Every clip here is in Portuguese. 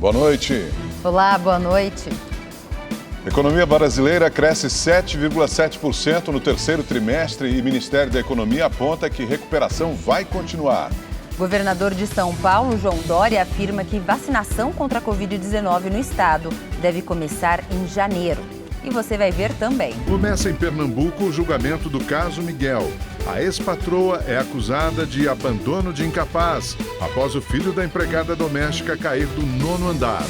Boa noite. Olá, boa noite. A economia brasileira cresce 7,7% no terceiro trimestre e o Ministério da Economia aponta que recuperação vai continuar. O governador de São Paulo, João Dória, afirma que vacinação contra a Covid-19 no estado deve começar em janeiro. E você vai ver também. Começa em Pernambuco o julgamento do caso Miguel. A ex-patroa é acusada de abandono de incapaz após o filho da empregada doméstica cair do 9º andar.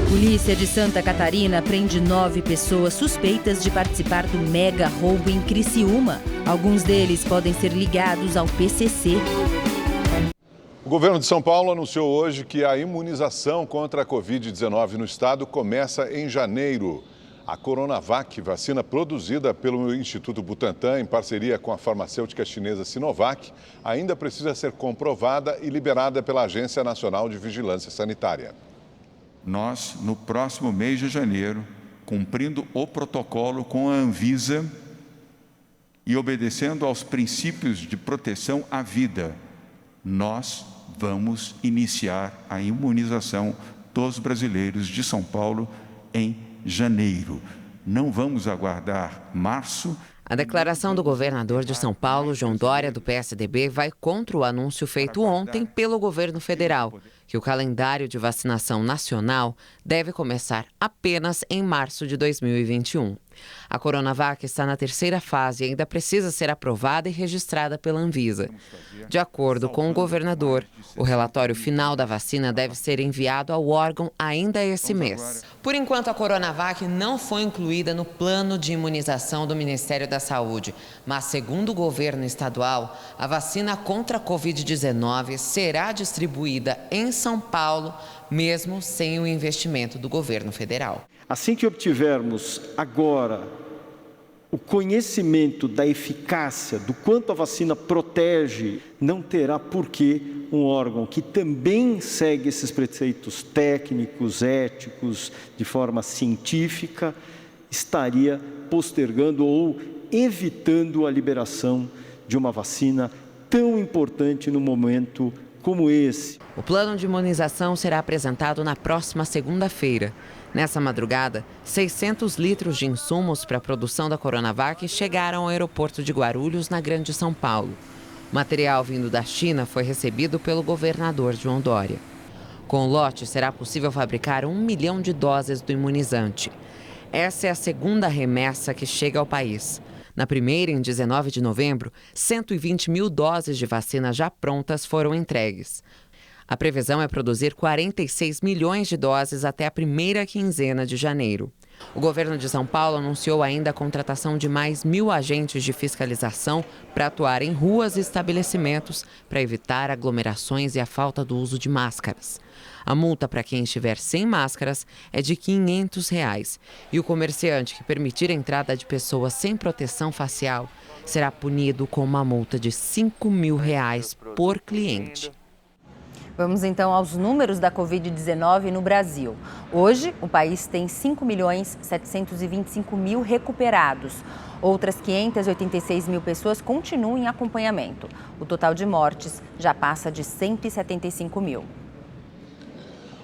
Polícia de Santa Catarina prende 9 pessoas suspeitas de participar do mega roubo em Criciúma. Alguns deles podem ser ligados ao PCC. O governo de São Paulo anunciou hoje que a imunização contra a Covid-19 no estado começa em janeiro. A Coronavac, vacina produzida pelo Instituto Butantan em parceria com a farmacêutica chinesa Sinovac, ainda precisa ser comprovada e liberada pela Agência Nacional de Vigilância Sanitária. Nós, no próximo mês de janeiro, cumprindo o protocolo com a Anvisa e obedecendo aos princípios de proteção à vida, nós vamos iniciar a imunização dos brasileiros de São Paulo em janeiro. Não vamos aguardar março. A declaração do governador de São Paulo, João Dória, do PSDB, vai contra o anúncio feito ontem pelo governo federal, que o calendário de vacinação nacional deve começar apenas em março de 2021. A Coronavac está na terceira fase e ainda precisa ser aprovada e registrada pela Anvisa. De acordo com o governador, o relatório final da vacina deve ser enviado ao órgão ainda esse mês. Por enquanto, a Coronavac não foi incluída no plano de imunização do Ministério da Saúde, mas, segundo o governo estadual, a vacina contra a Covid-19 será distribuída em São Paulo, mesmo sem o investimento do governo federal. Assim que obtivermos agora o conhecimento da eficácia, do quanto a vacina protege, não terá por que um órgão que também segue esses preceitos técnicos, éticos, de forma científica, estaria postergando ou evitando a liberação de uma vacina tão importante no momento como esse. O plano de imunização será apresentado na próxima segunda-feira. Nessa madrugada, 600 litros de insumos para a produção da Coronavac chegaram ao aeroporto de Guarulhos, na Grande São Paulo. O material vindo da China foi recebido pelo governador João Dória. Com o lote, será possível fabricar 1 milhão de doses do imunizante. Essa é a segunda remessa que chega ao país. Na primeira, em 19 de novembro, 120 mil doses de vacina já prontas foram entregues. A previsão é produzir 46 milhões de doses até a primeira quinzena de janeiro. O governo de São Paulo anunciou ainda a contratação de mais 1.000 agentes de fiscalização para atuar em ruas e estabelecimentos para evitar aglomerações e a falta do uso de máscaras. A multa para quem estiver sem máscaras é de R$ 500 e o comerciante que permitir a entrada de pessoas sem proteção facial será punido com uma multa de R$ 5.000 por cliente. Vamos então aos números da Covid-19 no Brasil. Hoje, o país tem 5.725.000 recuperados. Outras 586 mil pessoas continuam em acompanhamento. O total de mortes já passa de 175 mil.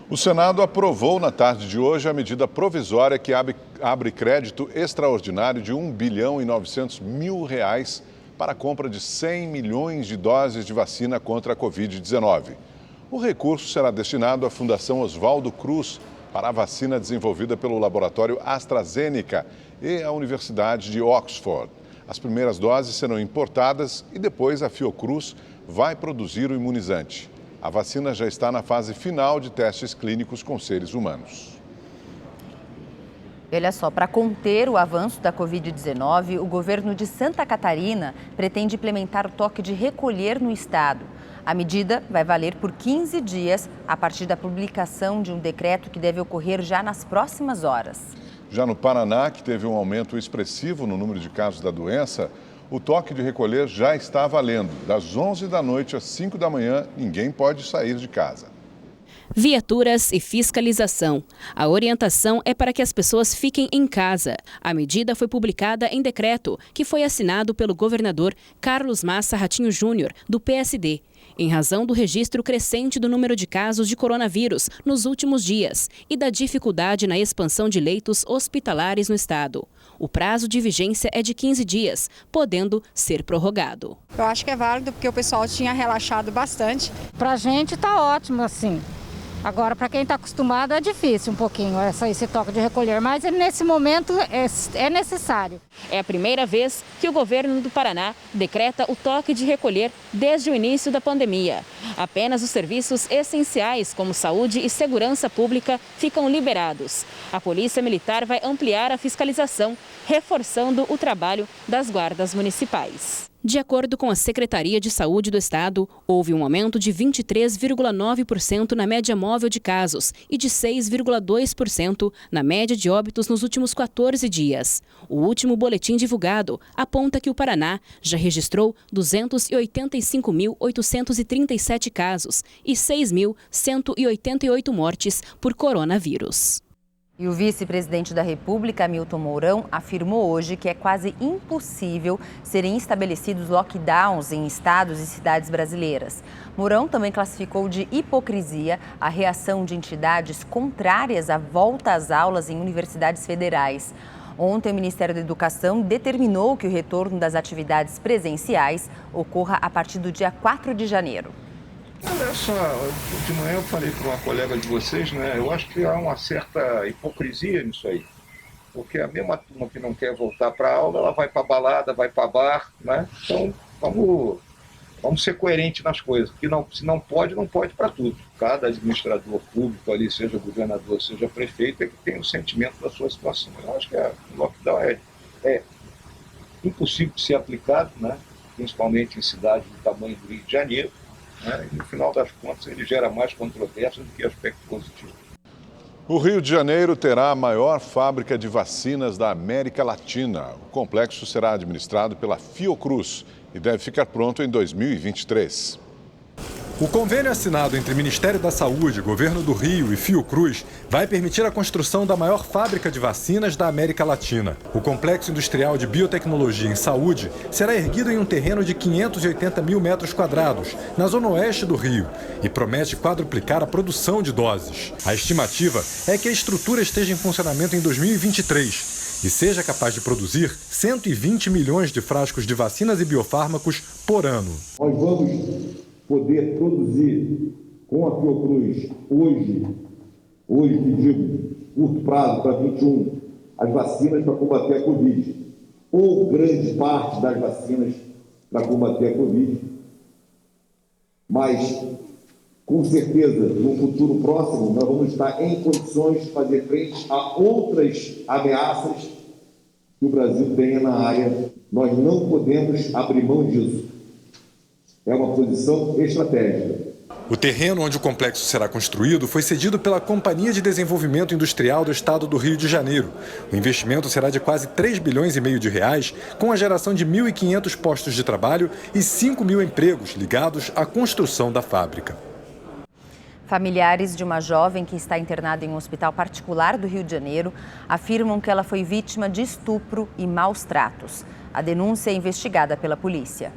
O Senado aprovou na tarde de hoje a medida provisória que abre crédito extraordinário de R$ 1 bilhão e 900 mil para a compra de 100 milhões de doses de vacina contra a Covid-19. O recurso será destinado à Fundação Oswaldo Cruz para a vacina desenvolvida pelo laboratório AstraZeneca e a Universidade de Oxford. As primeiras doses serão importadas e depois a Fiocruz vai produzir o imunizante. A vacina já está na fase final de testes clínicos com seres humanos. Olha só, para conter o avanço da Covid-19, o governo de Santa Catarina pretende implementar o toque de recolher no estado. A medida vai valer por 15 dias a partir da publicação de um decreto que deve ocorrer já nas próximas horas. Já no Paraná, que teve um aumento expressivo no número de casos da doença, o toque de recolher já está valendo. Das 11 da noite às 5 da manhã, ninguém pode sair de casa. Viaturas e fiscalização. A orientação é para que as pessoas fiquem em casa. A medida foi publicada em decreto, que foi assinado pelo governador Carlos Massa Ratinho Júnior, do PSD. em razão do registro crescente do número de casos de coronavírus nos últimos dias e da dificuldade na expansão de leitos hospitalares no estado. O prazo de vigência é de 15 dias, podendo ser prorrogado. Eu acho que é válido porque o pessoal tinha relaxado bastante. Para a gente está ótimo assim. Agora, para quem está acostumado, é difícil um pouquinho esse toque de recolher, mas nesse momento é necessário. É a primeira vez que o governo do Paraná decreta o toque de recolher desde o início da pandemia. Apenas os serviços essenciais, como saúde e segurança pública, ficam liberados. A Polícia Militar vai ampliar a fiscalização, reforçando o trabalho das guardas municipais. De acordo com a Secretaria de Saúde do Estado, houve um aumento de 23,9% na média móvel de casos e de 6,2% na média de óbitos nos últimos 14 dias. O último boletim divulgado aponta que o Paraná já registrou 285.837 casos e 6.188 mortes por coronavírus. E o vice-presidente da República, Hamilton Mourão, afirmou hoje que é quase impossível serem estabelecidos lockdowns em estados e cidades brasileiras. Mourão também classificou de hipocrisia a reação de entidades contrárias à volta às aulas em universidades federais. Ontem, o Ministério da Educação determinou que o retorno das atividades presenciais ocorra a partir do dia 4 de janeiro. Olha só, de manhã eu falei para uma colega de vocês, né? Eu acho que há uma certa hipocrisia nisso aí. Porque a mesma turma que não quer voltar para a aula, ela vai para a balada, vai para bar, né? Então, vamos ser coerentes nas coisas. Porque se não pode, não pode para tudo. Cada administrador público ali, seja governador, seja prefeito, é que tem o sentimento da sua situação. Eu acho que o lockdown é impossível de ser aplicado, né? Principalmente em cidades do tamanho do Rio de Janeiro. E no final das contas ele gera mais controvérsia do que aspecto positivo. O Rio de Janeiro terá a maior fábrica de vacinas da América Latina. O complexo será administrado pela Fiocruz e deve ficar pronto em 2023. O convênio assinado entre Ministério da Saúde, Governo do Rio e Fiocruz vai permitir a construção da maior fábrica de vacinas da América Latina. O complexo industrial de biotecnologia em saúde será erguido em um terreno de 580 mil metros quadrados, na zona oeste do Rio, e promete quadruplicar a produção de doses. A estimativa é que a estrutura esteja em funcionamento em 2023 e seja capaz de produzir 120 milhões de frascos de vacinas e biofármacos por ano. Nós vamos poder produzir com a Fiocruz hoje que digo, curto prazo para 21, as vacinas para combater a Covid, ou grande parte das vacinas para combater a Covid, mas com certeza no futuro próximo nós vamos estar em condições de fazer frente a outras ameaças que o Brasil tenha na área. Nós não podemos abrir mão disso. É uma posição estratégica. O terreno onde o complexo será construído foi cedido pela Companhia de Desenvolvimento Industrial do Estado do Rio de Janeiro. O investimento será de quase 3,5 bilhões de reais, com a geração de 1.500 postos de trabalho e 5 mil empregos ligados à construção da fábrica. Familiares de uma jovem que está internada em um hospital particular do Rio de Janeiro afirmam que ela foi vítima de estupro e maus tratos. A denúncia é investigada pela polícia.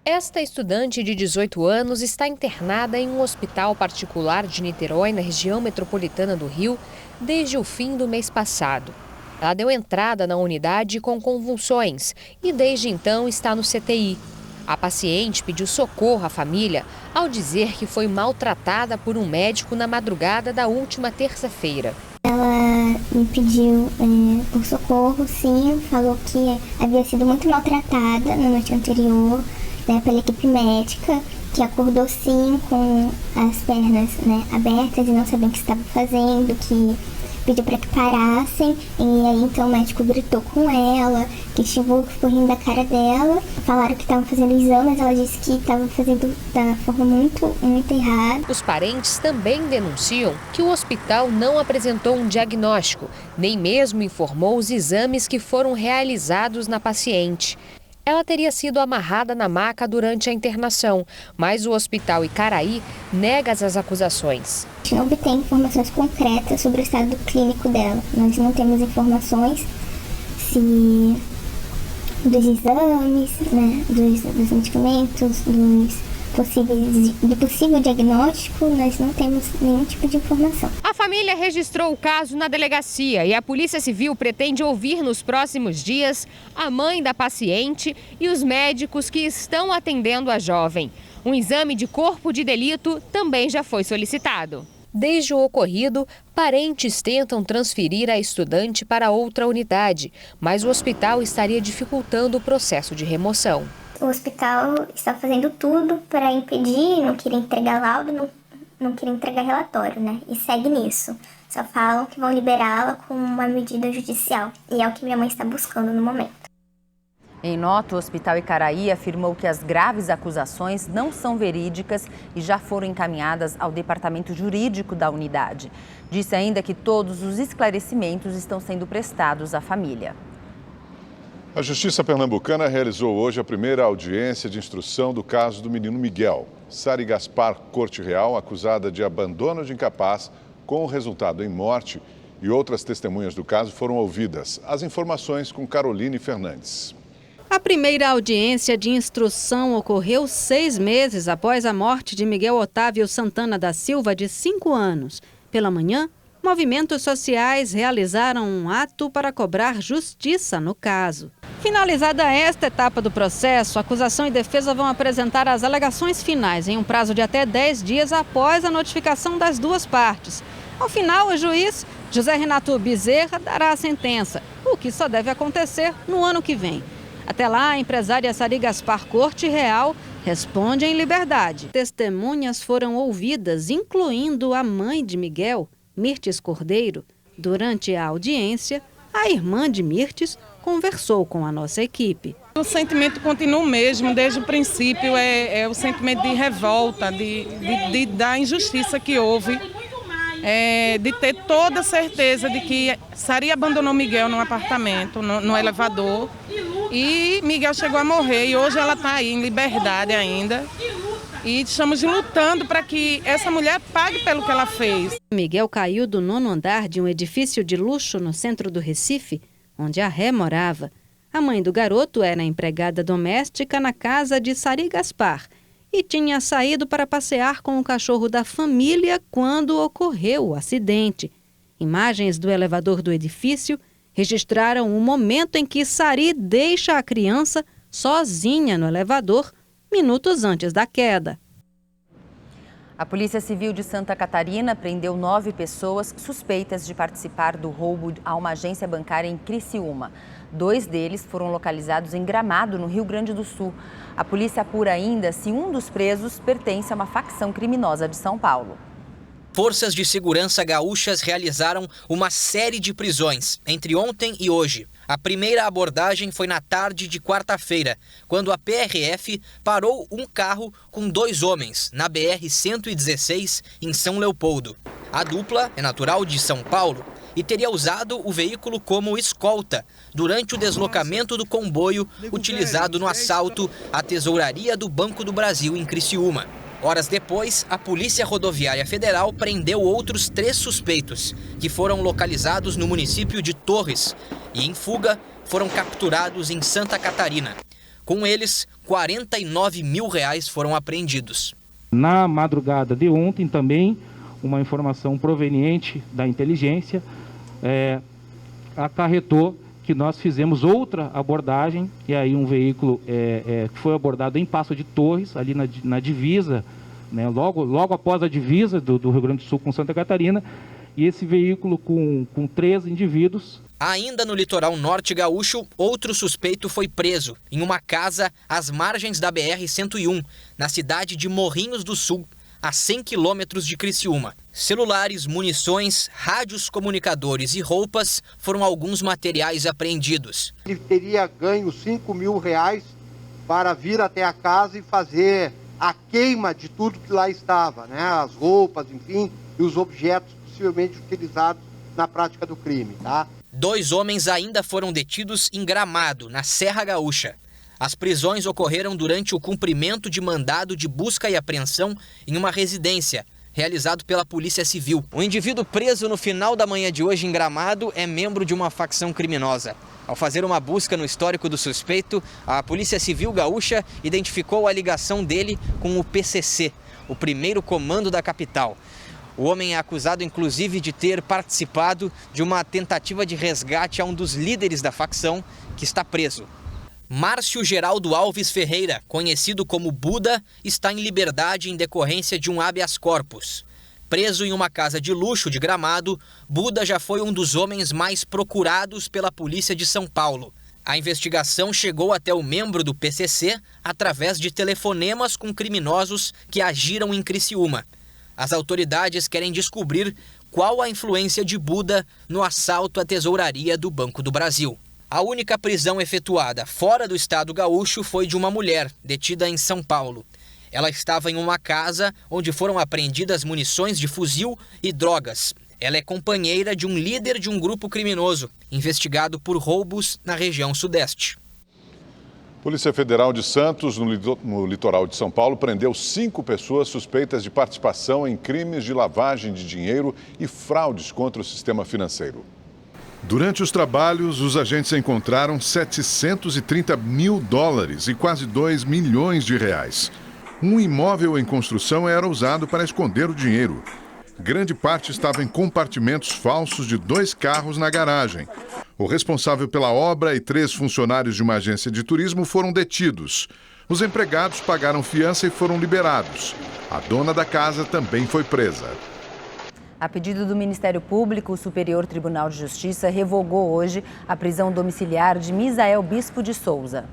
Esta estudante de 18 anos está internada em um hospital particular de Niterói, na região metropolitana do Rio, desde o fim do mês passado. Ela deu entrada na unidade com convulsões e desde então está no CTI. A paciente pediu socorro à família ao dizer que foi maltratada por um médico na madrugada da última terça-feira. Ela me pediu por socorro, sim, falou que havia sido muito maltratada na noite anterior, pela equipe médica, que acordou sim com as pernas abertas e não sabia o que estava fazendo, que pediu para que parassem, e aí então o médico gritou com ela, que xingou, que ficou rindo da cara dela. Falaram que estavam fazendo exames, ela disse que estava fazendo da forma muito errada. Os parentes também denunciam que o hospital não apresentou um diagnóstico, nem mesmo informou os exames que foram realizados na paciente. Ela teria sido amarrada na maca durante a internação, mas o hospital Icaraí nega as acusações. A gente não obtém informações concretas sobre o estado clínico dela. Nós não temos informações dos exames, dos medicamentos, dos do possível diagnóstico, nós não temos nenhum tipo de informação. A família registrou o caso na delegacia e a Polícia Civil pretende ouvir nos próximos dias a mãe da paciente e os médicos que estão atendendo a jovem. Um exame de corpo de delito também já foi solicitado. Desde o ocorrido, parentes tentam transferir a estudante para outra unidade, mas o hospital estaria dificultando o processo de remoção. O hospital está fazendo tudo para impedir, não queria entregar laudo, não queria entregar relatório, né? E segue nisso. Só falam que vão liberá-la com uma medida judicial. E é o que minha mãe está buscando no momento. Em nota, o Hospital Icaraí afirmou que as graves acusações não são verídicas e já foram encaminhadas ao departamento jurídico da unidade. Disse ainda que todos os esclarecimentos estão sendo prestados à família. A Justiça Pernambucana realizou hoje a primeira audiência de instrução do caso do menino Miguel. Sari Gaspar Corte Real, acusada de abandono de incapaz, com resultado em morte, e outras testemunhas do caso foram ouvidas. As informações com Caroline Fernandes. A primeira audiência de instrução ocorreu 6 meses após a morte de Miguel Otávio Santana da Silva, de 5 anos. Pela manhã, movimentos sociais realizaram um ato para cobrar justiça no caso. Finalizada esta etapa do processo, acusação e defesa vão apresentar as alegações finais em um prazo de até 10 dias após a notificação das duas partes. Ao final, o juiz José Renato Bezerra dará a sentença, o que só deve acontecer no ano que vem. Até lá, a empresária Sari Gaspar Corte Real responde em liberdade. Testemunhas foram ouvidas, incluindo a mãe de Miguel, Mirtes Cordeiro. Durante a audiência, a irmã de Mirtes conversou com a nossa equipe. O sentimento continua o mesmo desde o princípio, é o sentimento de revolta, da injustiça que houve, de ter toda a certeza de que Sari abandonou Miguel no apartamento, no elevador, e Miguel chegou a morrer e hoje ela está aí em liberdade ainda. E estamos lutando para que essa mulher pague pelo que ela fez. Miguel caiu do 9º andar de um edifício de luxo no centro do Recife, onde a ré morava. A mãe do garoto era empregada doméstica na casa de Sari Gaspar e tinha saído para passear com o cachorro da família quando ocorreu o acidente. Imagens do elevador do edifício registraram o momento em que Sari deixa a criança sozinha no elevador, minutos antes da queda. A Polícia Civil de Santa Catarina prendeu 9 pessoas suspeitas de participar do roubo a uma agência bancária em Criciúma. 2 deles foram localizados em Gramado, no Rio Grande do Sul. A polícia apura ainda se um dos presos pertence a uma facção criminosa de São Paulo. Forças de segurança gaúchas realizaram uma série de prisões entre ontem e hoje. A primeira abordagem foi na tarde de quarta-feira, quando a PRF parou um carro com 2 homens na BR-116 em São Leopoldo. A dupla é natural de São Paulo e teria usado o veículo como escolta durante o deslocamento do comboio utilizado no assalto à tesouraria do Banco do Brasil em Criciúma. Horas depois, a Polícia Rodoviária Federal prendeu outros 3 suspeitos, que foram localizados no município de Torres e, em fuga, foram capturados em Santa Catarina. Com eles, R$49 mil foram apreendidos. Na madrugada de ontem, também, uma informação proveniente da inteligência acarretou que nós fizemos outra abordagem, e aí um veículo que foi abordado em Passo de Torres, ali na divisa, né, logo após a divisa do Rio Grande do Sul com Santa Catarina, e esse veículo com 3 indivíduos. Ainda no litoral norte gaúcho, outro suspeito foi preso em uma casa às margens da BR-101, na cidade de Morrinhos do Sul, a 100 quilômetros de Criciúma. Celulares, munições, rádios comunicadores e roupas foram alguns materiais apreendidos. Ele teria ganho R$5 mil para vir até a casa e fazer a queima de tudo que lá estava, né? As roupas, enfim, e os objetos possivelmente utilizados na prática do crime, tá? 2 homens ainda foram detidos em Gramado, na Serra Gaúcha. As prisões ocorreram durante o cumprimento de mandado de busca e apreensão em uma residência, realizado pela Polícia Civil. O indivíduo preso no final da manhã de hoje em Gramado é membro de uma facção criminosa. Ao fazer uma busca no histórico do suspeito, a Polícia Civil gaúcha identificou a ligação dele com o PCC, o primeiro comando da capital. O homem é acusado, inclusive, de ter participado de uma tentativa de resgate a um dos líderes da facção, que está preso. Márcio Geraldo Alves Ferreira, conhecido como Buda, está em liberdade em decorrência de um habeas corpus. Preso em uma casa de luxo de Gramado, Buda já foi um dos homens mais procurados pela polícia de São Paulo. A investigação chegou até o membro do PCC através de telefonemas com criminosos que agiram em Criciúma. As autoridades querem descobrir qual a influência de Buda no assalto à tesouraria do Banco do Brasil. A única prisão efetuada fora do estado gaúcho foi de uma mulher detida em São Paulo. Ela estava em uma casa onde foram apreendidas munições de fuzil e drogas. Ela é companheira de um líder de um grupo criminoso, investigado por roubos na região sudeste. Polícia Federal de Santos, no litoral de São Paulo, prendeu 5 pessoas suspeitas de participação em crimes de lavagem de dinheiro e fraudes contra o sistema financeiro. Durante os trabalhos, os agentes encontraram 730 mil dólares e quase 2 milhões de reais. Um imóvel em construção era usado para esconder o dinheiro. Grande parte estava em compartimentos falsos de 2 carros na garagem. O responsável pela obra e 3 funcionários de uma agência de turismo foram detidos. Os empregados pagaram fiança e foram liberados. A dona da casa também foi presa. A pedido do Ministério Público, o Superior Tribunal de Justiça revogou hoje a prisão domiciliar de Misael Bispo de Souza.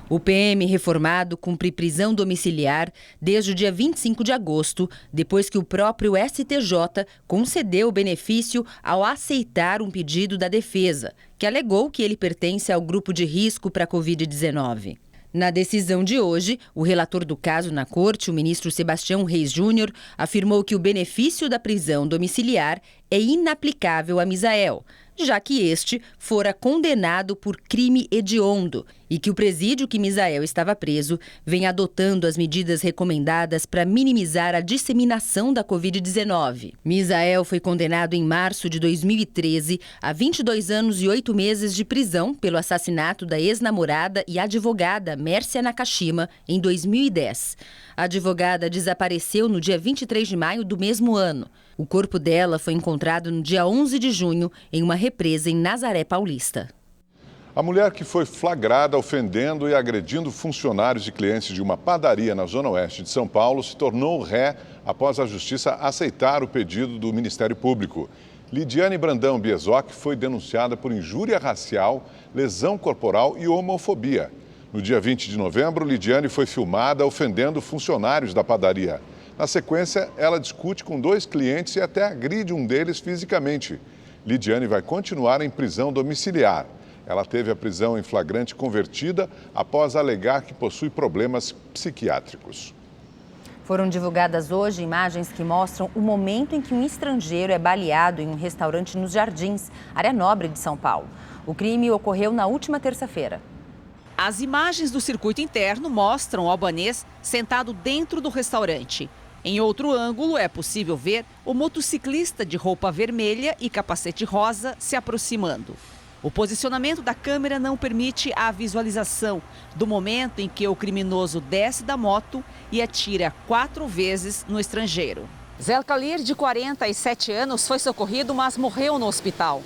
O PM reformado cumpre prisão domiciliar desde o dia 25 de agosto, depois que o próprio STJ concedeu o benefício ao aceitar um pedido da defesa, que alegou que ele pertence ao grupo de risco para a Covid-19. Na decisão de hoje, o relator do caso na corte, o ministro Sebastião Reis Júnior, afirmou que o benefício da prisão domiciliar é inaplicável a Misael, já que este fora condenado por crime hediondo e que o presídio que Misael estava preso vem adotando as medidas recomendadas para minimizar a disseminação da Covid-19. Misael foi condenado em março de 2013 a 22 anos e 8 meses de prisão pelo assassinato da ex-namorada e advogada Mércia Nakashima em 2010. A advogada desapareceu no dia 23 de maio do mesmo ano. O corpo dela foi encontrado no dia 11 de junho em uma represa em Nazaré Paulista. A mulher que foi flagrada ofendendo e agredindo funcionários e clientes de uma padaria na zona oeste de São Paulo se tornou ré após a justiça aceitar o pedido do Ministério Público. Lidiane Brandão Biezoc foi denunciada por injúria racial, lesão corporal e homofobia. No dia 20 de novembro, Lidiane foi filmada ofendendo funcionários da padaria. Na sequência, ela discute com 2 clientes e até agride um deles fisicamente. Lidiane vai continuar em prisão domiciliar. Ela teve a prisão em flagrante convertida após alegar que possui problemas psiquiátricos. Foram divulgadas hoje imagens que mostram o momento em que um estrangeiro é baleado em um restaurante nos Jardins, área nobre de São Paulo. O crime ocorreu na última terça-feira. As imagens do circuito interno mostram o albanês sentado dentro do restaurante. Em outro ângulo, é possível ver o motociclista de roupa vermelha e capacete rosa se aproximando. O posicionamento da câmera não permite a visualização do momento em que o criminoso desce da moto e atira 4 vezes no estrangeiro. Zé Kalir, de 47 anos, foi socorrido, mas morreu no hospital.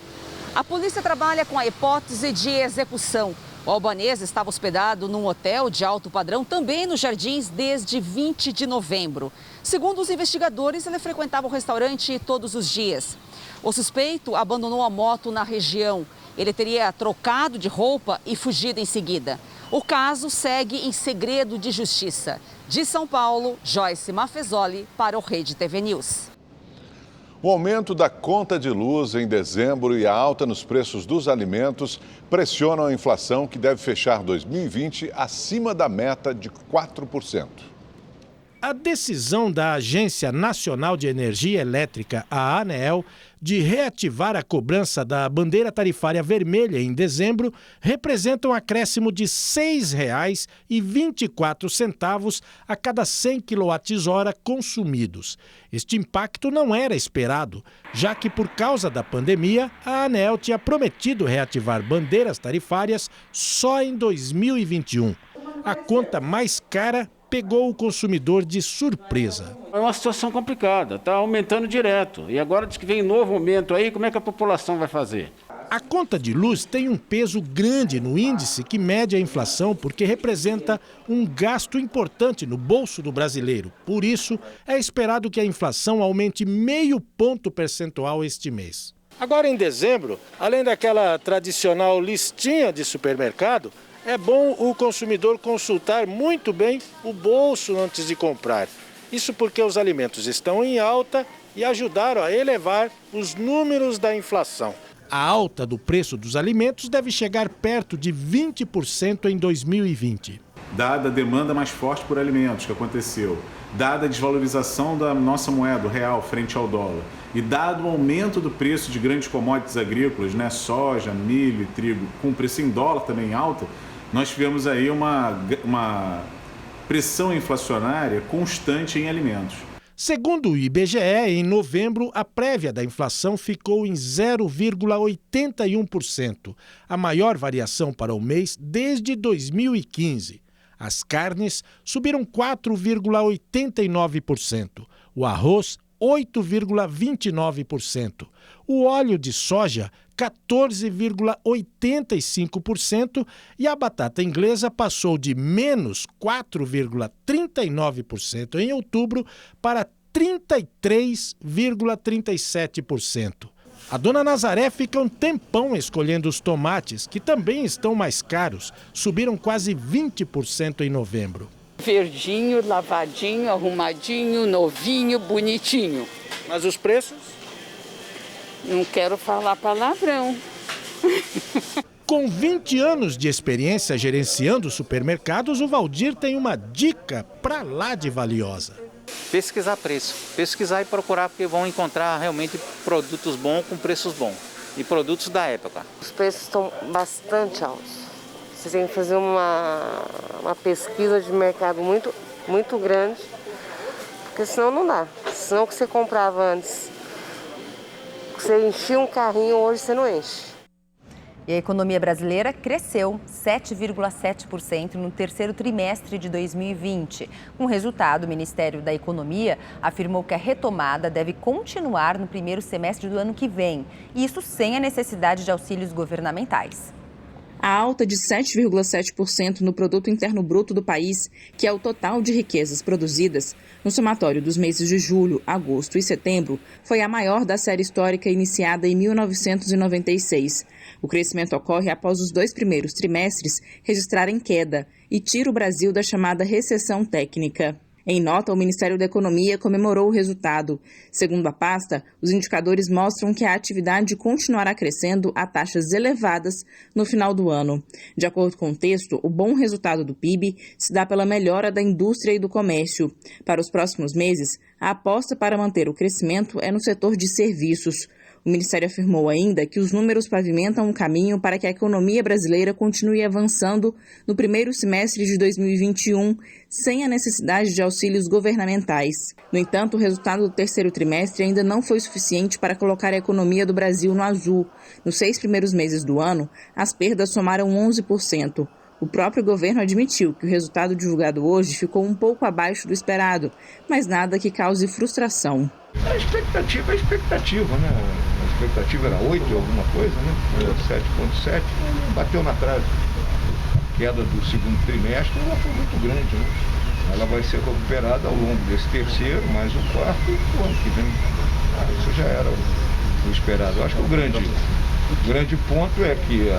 A polícia trabalha com a hipótese de execução. O albanês estava hospedado num hotel de alto padrão, também nos Jardins, desde 20 de novembro. Segundo os investigadores, ele frequentava o restaurante todos os dias. O suspeito abandonou a moto na região. Ele teria trocado de roupa e fugido em seguida. O caso segue em segredo de justiça. De São Paulo, Joyce Mafezoli para o Rede TV News. O aumento da conta de luz em dezembro e a alta nos preços dos alimentos pressionam a inflação, que deve fechar 2020 acima da meta de 4%. A decisão da Agência Nacional de Energia Elétrica, a ANEEL, de reativar a cobrança da bandeira tarifária vermelha em dezembro representa um acréscimo de R$ 6,24 a cada 100 kWh consumidos. Este impacto não era esperado, já que por causa da pandemia, a ANEEL tinha prometido reativar bandeiras tarifárias só em 2021. A conta mais cara pegou o consumidor de surpresa. É uma situação complicada, está aumentando direto. E agora diz que vem novo aumento aí, como é que a população vai fazer? A conta de luz tem um peso grande no índice que mede a inflação porque representa um gasto importante no bolso do brasileiro. Por isso, é esperado que a inflação aumente 0,5 ponto percentual este mês. Agora, em dezembro, além daquela tradicional listinha de supermercado, é bom o consumidor consultar muito bem o bolso antes de comprar. Isso porque os alimentos estão em alta e ajudaram a elevar os números da inflação. A alta do preço dos alimentos deve chegar perto de 20% em 2020. Dada a demanda mais forte por alimentos que aconteceu, dada a desvalorização da nossa moeda, o real, frente ao dólar, e dado o aumento do preço de grandes commodities agrícolas, soja, milho e trigo, com preço em dólar também alta, nós tivemos aí uma pressão inflacionária constante em alimentos. Segundo o IBGE, em novembro, a prévia da inflação ficou em 0,81%, a maior variação para o mês desde 2015. As carnes subiram 4,89%, o arroz 8,29%, o óleo de soja 14,85% e a batata inglesa passou de menos 4,39% em outubro para 33,37%. A dona Nazaré fica um tempão escolhendo os tomates, que também estão mais caros, subiram quase 20% em novembro. Verdinho, lavadinho, arrumadinho, novinho, bonitinho. Mas os preços? Não quero falar palavrão. Com 20 anos de experiência gerenciando supermercados, o Valdir tem uma dica pra lá de valiosa. Pesquisar preço, pesquisar e procurar, porque vão encontrar realmente produtos bons com preços bons e produtos da época. Os preços estão bastante altos. Você tem que fazer uma pesquisa de mercado muito grande, porque senão não dá. Senão o que você comprava antes, você enchia um carrinho, hoje você não enche. E a economia brasileira cresceu 7,7% no terceiro trimestre de 2020. Com o resultado, o Ministério da Economia afirmou que a retomada deve continuar no primeiro semestre do ano que vem. Isso sem a necessidade de auxílios governamentais. A alta de 7,7% no Produto Interno Bruto do país, que é o total de riquezas produzidas, no somatório dos meses de julho, agosto e setembro, foi a maior da série histórica iniciada em 1996. O crescimento ocorre após os 2 primeiros trimestres registrarem queda e tira o Brasil da chamada recessão técnica. Em nota, o Ministério da Economia comemorou o resultado. Segundo a pasta, os indicadores mostram que a atividade continuará crescendo a taxas elevadas no final do ano. De acordo com o texto, o bom resultado do PIB se dá pela melhora da indústria e do comércio. Para os próximos meses, a aposta para manter o crescimento é no setor de serviços. O Ministério afirmou ainda que os números pavimentam um caminho para que a economia brasileira continue avançando no primeiro semestre de 2021, sem a necessidade de auxílios governamentais. No entanto, o resultado do terceiro trimestre ainda não foi suficiente para colocar a economia do Brasil no azul. Nos 6 primeiros meses do ano, as perdas somaram 11%. O próprio governo admitiu que o resultado divulgado hoje ficou um pouco abaixo do esperado, mas nada que cause frustração. A expectativa, né? A expectativa era 8 alguma coisa, né? 7,7, bateu na trave. A queda do segundo trimestre ela foi muito grande, né? Ela vai ser recuperada ao longo desse terceiro, mais o quarto e o ano que vem. Isso já era o esperado. Eu acho que o grande ponto é que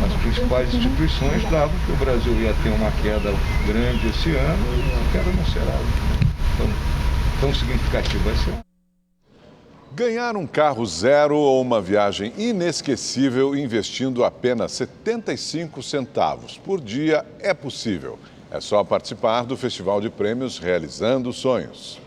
as principais instituições davam que o Brasil ia ter uma queda grande esse ano e a queda não será tão significativa vai ser. Ganhar um carro zero ou uma viagem inesquecível investindo apenas 75 centavos por dia é possível. É só participar do Festival de Prêmios Realizando Sonhos.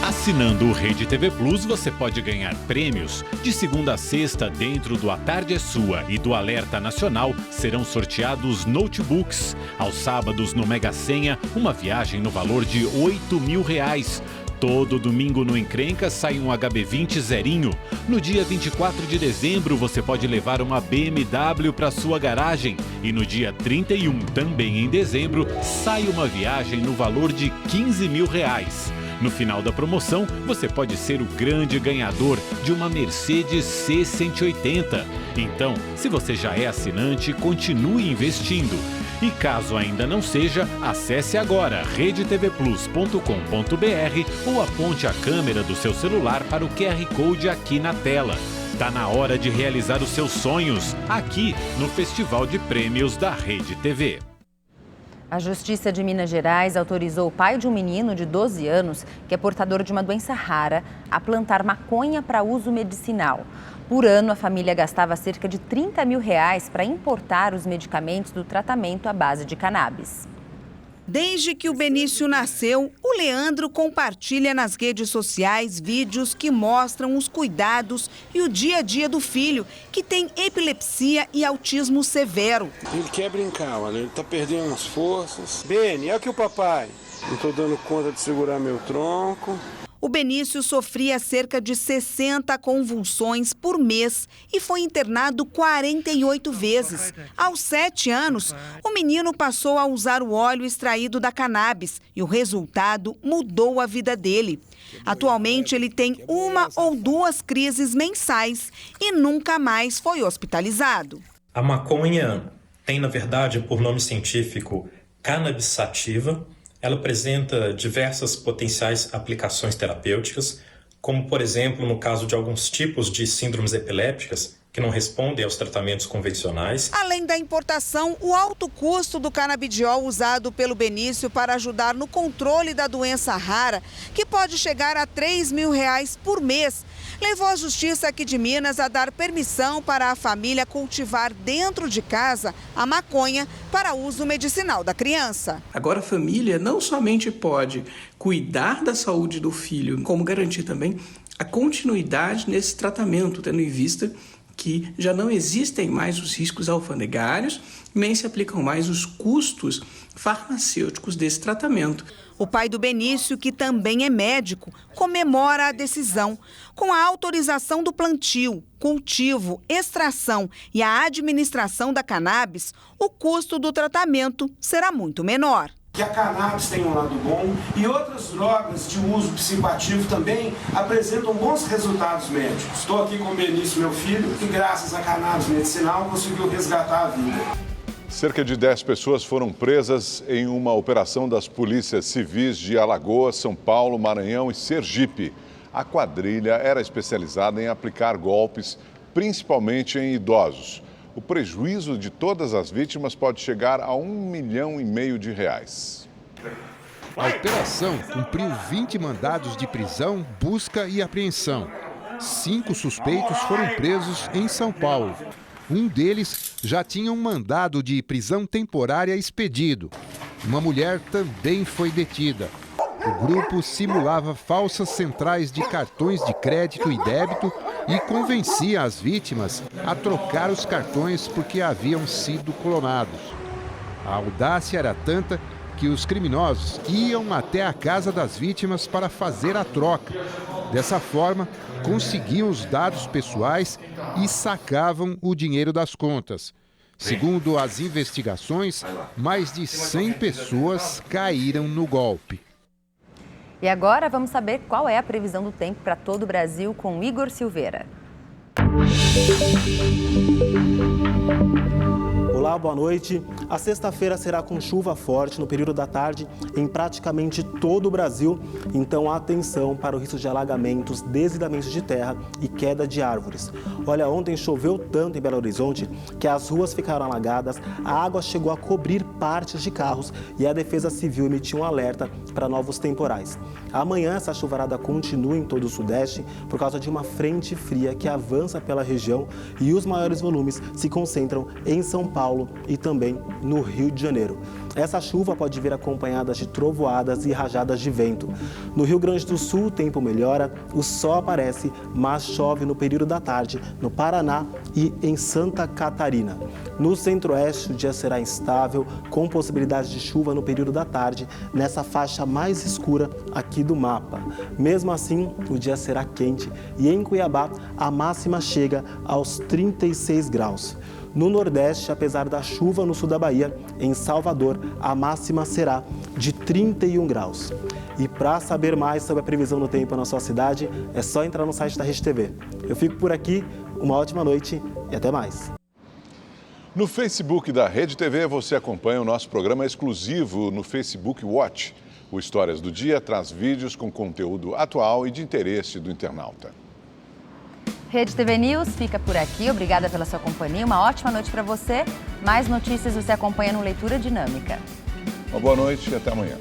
Assinando o Rede TV Plus, você pode ganhar prêmios. De segunda a sexta, dentro do A Tarde é Sua e do Alerta Nacional, serão sorteados notebooks. Aos sábados, no Mega Senha, uma viagem no valor de R$8.000. Todo domingo no Encrenca sai um HB20 zerinho. No dia 24 de dezembro, você pode levar uma BMW para sua garagem. E no dia 31, também em dezembro, sai uma viagem no valor de R$15.000. No final da promoção, você pode ser o grande ganhador de uma Mercedes C180. Então, se você já é assinante, continue investindo. E caso ainda não seja, acesse agora redetvplus.com.br ou aponte a câmera do seu celular para o QR Code aqui na tela. Está na hora de realizar os seus sonhos, aqui no Festival de Prêmios da Rede TV. A Justiça de Minas Gerais autorizou o pai de um menino de 12 anos, que é portador de uma doença rara, a plantar maconha para uso medicinal. Por ano, a família gastava cerca de R$30.000 para importar os medicamentos do tratamento à base de cannabis. Desde que o Benício nasceu, o Leandro compartilha nas redes sociais vídeos que mostram os cuidados e o dia a dia do filho, que tem epilepsia e autismo severo. Ele quer brincar, olha, ele tá perdendo as forças. Beni, é que o papai. Não tô dando conta de segurar meu tronco. O Benício sofria cerca de 60 convulsões por mês e foi internado 48 vezes. Aos 7 anos, o menino passou a usar o óleo extraído da cannabis e o resultado mudou a vida dele. Atualmente, ele tem 1 ou 2 crises mensais e nunca mais foi hospitalizado. A maconha tem, na verdade, por nome científico, cannabis sativa. Ela apresenta diversas potenciais aplicações terapêuticas, como, por exemplo, no caso de alguns tipos de síndromes epilépticas que não respondem aos tratamentos convencionais. Além da importação, o alto custo do canabidiol usado pelo Benício para ajudar no controle da doença rara, que pode chegar a R$3.000 por mês, levou a Justiça aqui de Minas a dar permissão para a família cultivar dentro de casa a maconha para uso medicinal da criança. Agora a família não somente pode cuidar da saúde do filho, como garantir também a continuidade nesse tratamento, tendo em vista que já não existem mais os riscos alfandegários, nem se aplicam mais os custos farmacêuticos desse tratamento. O pai do Benício, que também é médico, comemora a decisão. Com a autorização do plantio, cultivo, extração e a administração da cannabis, o custo do tratamento será muito menor. Que a cannabis tem um lado bom e outras drogas de uso psicoativo também apresentam bons resultados médicos. Estou aqui com o Benício, meu filho, que graças à cannabis medicinal conseguiu resgatar a vida. Cerca de 10 pessoas foram presas em uma operação das polícias civis de Alagoas, São Paulo, Maranhão e Sergipe. A quadrilha era especializada em aplicar golpes, principalmente em idosos. O prejuízo de todas as vítimas pode chegar a R$1,5 milhão de reais. A operação cumpriu 20 mandados de prisão, busca e apreensão. 5 suspeitos foram presos em São Paulo. Um deles já tinha um mandado de prisão temporária expedido. Uma mulher também foi detida. O grupo simulava falsas centrais de cartões de crédito e débito e convencia as vítimas a trocar os cartões porque haviam sido clonados. A audácia era tanta que os criminosos iam até a casa das vítimas para fazer a troca. Dessa forma, conseguiam os dados pessoais e sacavam o dinheiro das contas. Segundo as investigações, mais de 100 pessoas caíram no golpe. E agora vamos saber qual é a previsão do tempo para todo o Brasil com Igor Silveira. Olá, boa noite. A sexta-feira será com chuva forte no período da tarde em praticamente todo o Brasil. Então, atenção para o risco de alagamentos, deslizamentos de terra e queda de árvores. Olha, ontem choveu tanto em Belo Horizonte que as ruas ficaram alagadas, a água chegou a cobrir partes de carros e a Defesa Civil emitiu um alerta para novos temporais. Amanhã, essa chuvarada continua em todo o Sudeste por causa de uma frente fria que avança pela região e os maiores volumes se concentram em São Paulo e também no Rio de Janeiro. Essa chuva pode vir acompanhada de trovoadas e rajadas de vento. No Rio Grande do Sul, o tempo melhora, o sol aparece, mas chove no período da tarde, no Paraná e em Santa Catarina. No centro-oeste, o dia será instável, com possibilidade de chuva no período da tarde, nessa faixa mais escura aqui do mapa. Mesmo assim, o dia será quente e em Cuiabá, a máxima chega aos 36 graus. No Nordeste, apesar da chuva no sul da Bahia, em Salvador, a máxima será de 31 graus. E para saber mais sobre a previsão do tempo na sua cidade, é só entrar no site da Rede TV. Eu fico por aqui, uma ótima noite e até mais. No Facebook da Rede TV, você acompanha o nosso programa exclusivo no Facebook Watch. O Histórias do Dia traz vídeos com conteúdo atual e de interesse do internauta. Rede TV News fica por aqui. Obrigada pela sua companhia. Uma ótima noite para você. Mais notícias você acompanha no Leitura Dinâmica. Uma boa noite e até amanhã.